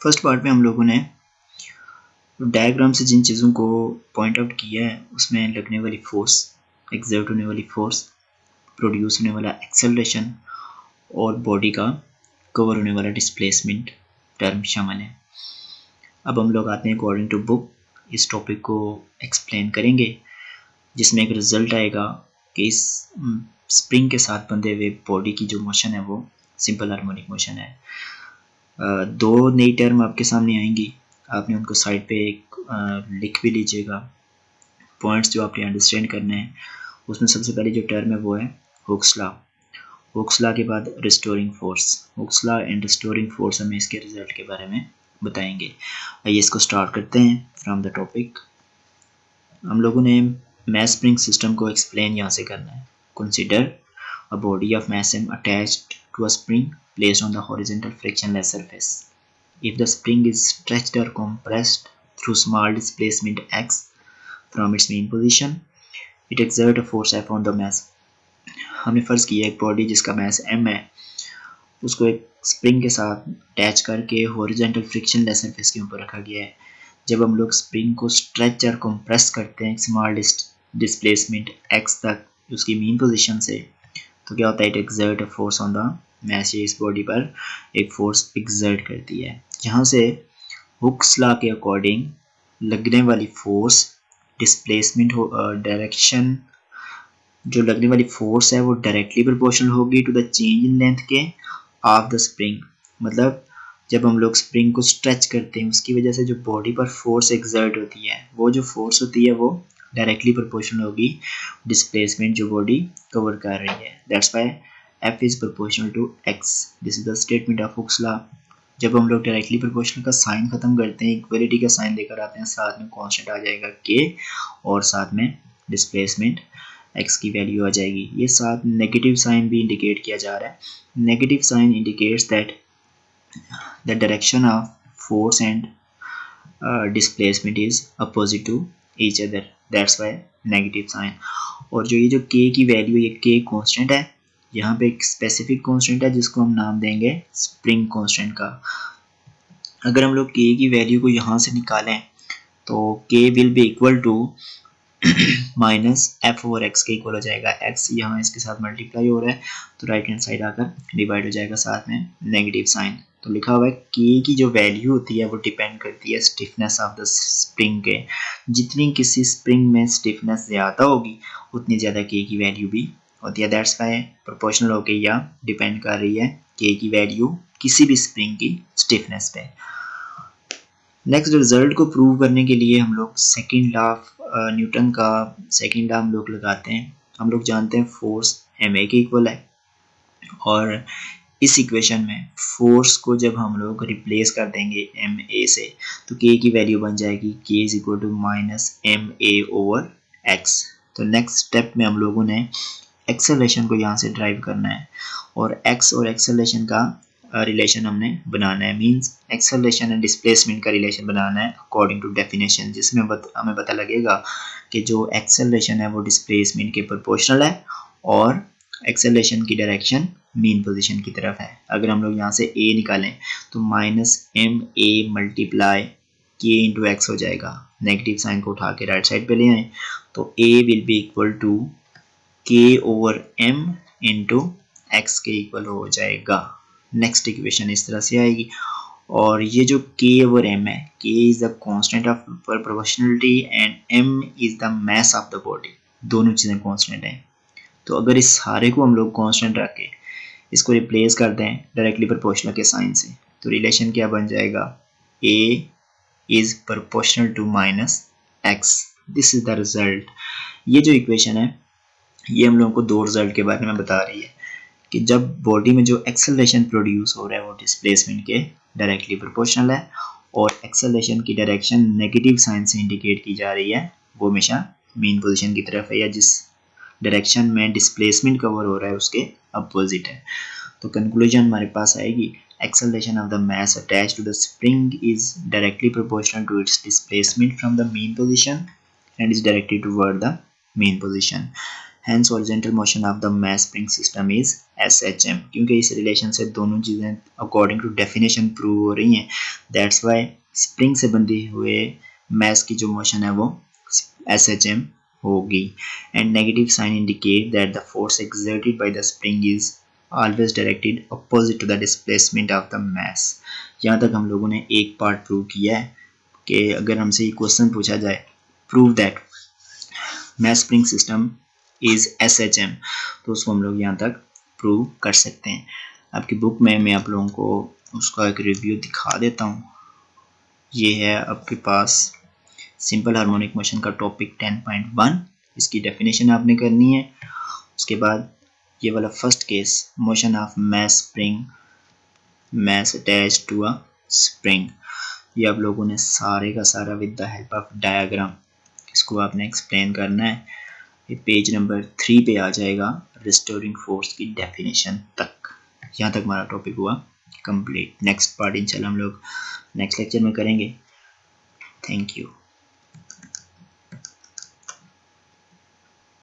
First part में हम लोगों ने डायग्राम से जिन चीज़ों को पॉइंट आउट किया है उसमें लगने वाली फोर्स, एक्सर्ट होने वाली फोर्स, प्रोड्यूस होने वाला एक्सेलरेशन और बॉडी का कवर होने वाला डिस्प्लेसमेंट टर्म शामिल है। अब हम लोग आते हैं अकॉर्डिंग टू बुक, इस टॉपिक को एक्सप्लेन करेंगे जिसमें एक रिजल्ट आएगा कि इस स्प्रिंग के साथ बंधे हुए बॉडी की जो मोशन है वो सिंपल हार्मोनिक मोशन है। दो नई टर्म आपके सामने आएंगी, आपने उनको साइड पे लिख भी लीजिएगा। पॉइंट्स जो आपने अंडरस्टैंड करने हैं उसमें सबसे पहले जो टर्म है वो है हुक्स लॉ। हुक्स लॉ के बाद restoring force. Hooke's law and restoring force हमें इसके रिजल्ट के बारे में बताएंगे। आइए इसको स्टार्ट करते हैं फ्रॉम द टॉपिक। हम लोगों ने मैस स्प्रिंग सिस्टम को एक्सप्लेन यहाँ से करना है। Consider a body of mass m attached to a spring placed on the horizontal frictionless surface. If the spring is stretched or compressed through small displacement x from its main position, it exerts a force F on the mass. हमने फर्ज किया एक body जिसका मास m है, उसको एक spring के साथ अटैच करके हॉरिजॉन्टल फ्रिक्शनलेस सरफेस के ऊपर रखा गया है। जब हम लोग स्प्रिंग को स्ट्रेच और कंप्रेस करते हैं स्मॉल डिस्प्लेसमेंट x तक उसकी मेन पोजीशन से, तो क्या होता है, it exert a force on the mass. इस बॉडी पर एक फोर्स एक्सर्ट करती है। यहाँ से हुक्स लॉ के अकॉर्डिंग लगने वाली फोर्स डिस्प्लेसमेंट डायरेक्शन, जो लगने वाली फोर्स है वो डायरेक्टली प्रोपोर्शनल होगी to the change in length के ऑफ द स्प्रिंग। मतलब जब हम लोग स्प्रिंग को स्ट्रेच करते हैं उसकी वजह से जो बॉडी पर फोर्स एक्सर्ट होती है, वो जो फोर्स होती है वो डायरेक्टली प्रोपोर्शनल होगी डिस्प्लेसमेंट जो बॉडी कवर कर रही है। That's why F is proportional to x। This is the statement of Hooke's law. जब हम लोग डायरेक्टली प्रोपोर्शनल का साइन खत्म करते हैं, इक्वलिटी का साइन लेकर आते हैं, साथ में कांस्टेंट आ जाएगा k और साथ में डिस्प्लेसमेंट x की वैल्यू आ जाएगी। ये साथ नेगेटिव साइन भी इंडिकेट किया जा रहा है। Negative sign indicates that the direction of force and displacement is opposite to each other, that's why negative sign. और जो ये जो k की वैल्यू, ये k कांस्टेंट है, यहाँ पे एक स्पेसिफिक कांस्टेंट है जिसको हम नाम देंगे स्प्रिंग कांस्टेंट का। अगर हम लोग k की वैल्यू को यहाँ से निकालें तो k will be equal to minus F over X के इक्वल हो जाएगा। एक्स यहाँ इसके साथ मल्टीप्लाई हो रहा है तो राइट हैंड साइड आकर डिवाइड हो जाएगा, साथ में नेगेटिव साइन। तो लिखा हुआ है के की जो वैल्यू होती है वो डिपेंड करती है स्टिफनेस ऑफ द स्प्रिंग के। जितनी किसी स्प्रिंग में स्टिफनेस ज़्यादा होगी उतनी ज़्यादा के की वैल्यू भी होती है। दैट्स व्हाई प्रोपोर्शनल होकर या डिपेंड कर रही है के की वैल्यू किसी भी स्प्रिंग की स्टिफनेस पे। नेक्स्ट रिजल्ट को प्रूव करने के लिए हम लोग सेकेंड लॉ ऑफ न्यूटन का सेकेंड लॉ हम लोग लगाते हैं। हम लोग जानते हैं फोर्स एम ए के इक्वल है, और इस इक्वेशन में फोर्स को जब हम लोग रिप्लेस कर देंगे एम ए से तो के की वैल्यू बन जाएगी K is equal to minus M A over X. तो नेक्स्ट स्टेप में हम लोगों ने एक्सेलरेशन को यहाँ से ड्राइव करना है और एक्स और एक्सेलरेशन का रिलेशन हमने बनाना है, मींस एक्सेलरेशन एंड डिस्प्लेसमेंट का रिलेशन बनाना है अकॉर्डिंग टू डेफिनेशन, जिसमें हमें पता लगेगा कि जो एक्सेलरेशन है वो डिस्प्लेसमेंट के प्रोपोर्शनल है और एक्सेलरेशन की डायरेक्शन मीन पोजीशन की तरफ है। अगर हम लोग यहाँ से a निकालें तो माइनस एम ए मल्टीप्लाई के इंटू एक्स हो जाएगा। नेगेटिव साइन को उठा के राइट साइड पे ले आए तो a will be equal to K over M into X के इक्वल हो जाएगा। नेक्स्ट इक्वेशन इस तरह से आएगी, और ये जो k ओवर m है, k is the constant of proportionality and m is the mass of the body. दोनों चीज़ें कांस्टेंट हैं। तो अगर इस सारे को हम लोग कांस्टेंट रख के इसको रिप्लेस कर दें डायरेक्टली प्रोपोर्शनल के साइन से, तो रिलेशन क्या बन जाएगा, a is proportional to minus x। This is the result. ये जो इक्वेशन है ये हम लोगों को दो रिजल्ट के बारे में बता रही है कि जब बॉडी में जो एक्सेलरेशन प्रोड्यूस हो रहा है वो डिस्प्लेसमेंट के डायरेक्टली प्रोपोर्शनल है, और एक्सेलरेशन की डायरेक्शन नेगेटिव साइन से इंडिकेट की जा रही है, वो हमेशा मेन पोजीशन की तरफ है या जिस डायरेक्शन में डिस्प्लेसमेंट कवर हो रहा है उसके अपोजिट है। तो कंक्लूजन हमारे पास आएगी, acceleration of the mass attached to the spring is directly proportional to its displacement from the mean position and is directed toward the mean position. Hence horizontal motion of the mass spring system is SHM। क्योंकि इस relation से दोनों चीज़ें according to definition prove हो रही हैं, that's why spring से बंधे हुए मैस की जो मोशन है वो SHM होगी। And negative sign indicate that the force exerted by the spring is always directed opposite to the displacement of the mass. यहाँ तक हम लोगों ने एक पार्ट प्रूव किया है कि अगर हमसे ये क्वेश्चन पूछा जाए prove that mass spring system is SHM, तो उसको हम लोग यहाँ तक प्रूव कर सकते हैं। आपकी बुक में मैं आप लोगों को उसका एक रिव्यू दिखा देता हूँ। ये है आपके पास सिंपल हार्मोनिक मोशन का टॉपिक 10.1, इसकी डेफिनेशन आपने करनी है। उसके बाद ये वाला first case, motion of mass spring, mass attach to a spring, ये आप लोगों ने सारे का सारा with the help of diagram इसको आपने एक्सप्लेन करना है। ये पेज नंबर 3 पे आ जाएगा रिस्टोरिंग फोर्स की डेफिनेशन तक। यहाँ तक हमारा टॉपिक हुआ कंप्लीट। नेक्स्ट पार्ट इंशाल्लाह हम लोग नेक्स्ट लेक्चर में करेंगे। Thank you.